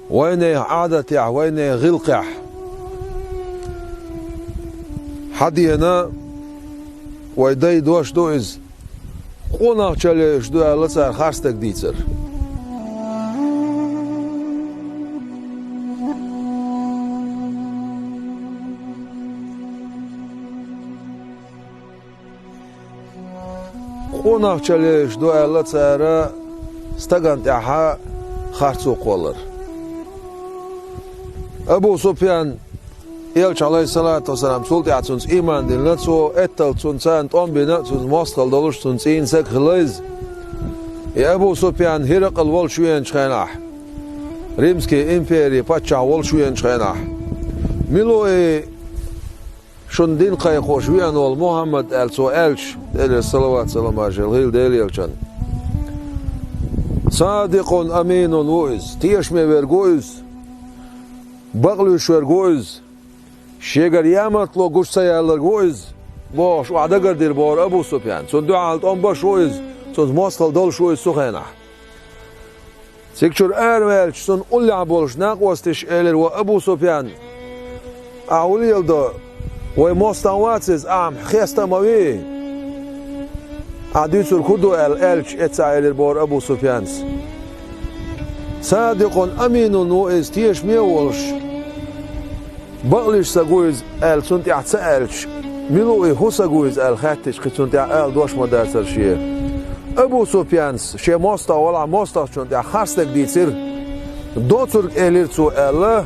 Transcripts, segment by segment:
وينه عادة وينه غلقح حدي هنا ويدي دوش دوز قونا چلش دو لسر خرستك ديتر قونا چلش دو لسر استغنت احا خرصو قولر أبو سفيان يلش عليه الصلاة والسلام سلطة عتسونس إيمان دين لتسو اتل تسونسان تقوم بنتسونس مصطل دولش تسونسين سك خليز يا أبو سفيان هرق الول شوين شخيناح ريمسكي إمبيري باتشا ول شوين شخيناح ملو شون دين قاي خوشوين والمحمد ألسو ألش ديل الصلوات سلام عجل هيل ديل يلشان صادق أمين وإز تيشمي ورقوز بغلوش ورقوز شيغر يامت لو قش سيالر قوز باش وعدا قردير بار أبو سفيان سون دو عالت أم باش وإز سون ماسخل دول شويز سخينة سيكشور أرمالش سون أولي عبولش ناقوستش إلر وأبو سفيان أولي يلدو ومستواتز خيستا موي عديسور كدو الألش اتسا إلر بار أبو سفيانس صادق أمين وإز تيش ميولش بغلش ساقويز آل سنتي اعتسألش ملوئي هو ساقويز آل خاتش خي سنتي آل دوش مدارسر شيه أبو سفيانس شي موستا ولا موستا سنتي خارستك ديتر دوتر إليرتسو آل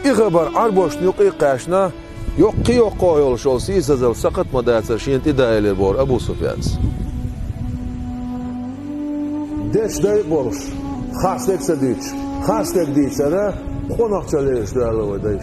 إغبر عربوش نيقي قاشنا يقي يقايل شولسي سازل سقط مدارسر شيه انتي دا إلير بور أبو سفيانس ديش دايق بولش خارستك سديتش خارستك ديتر قوناق چليش دالو وديش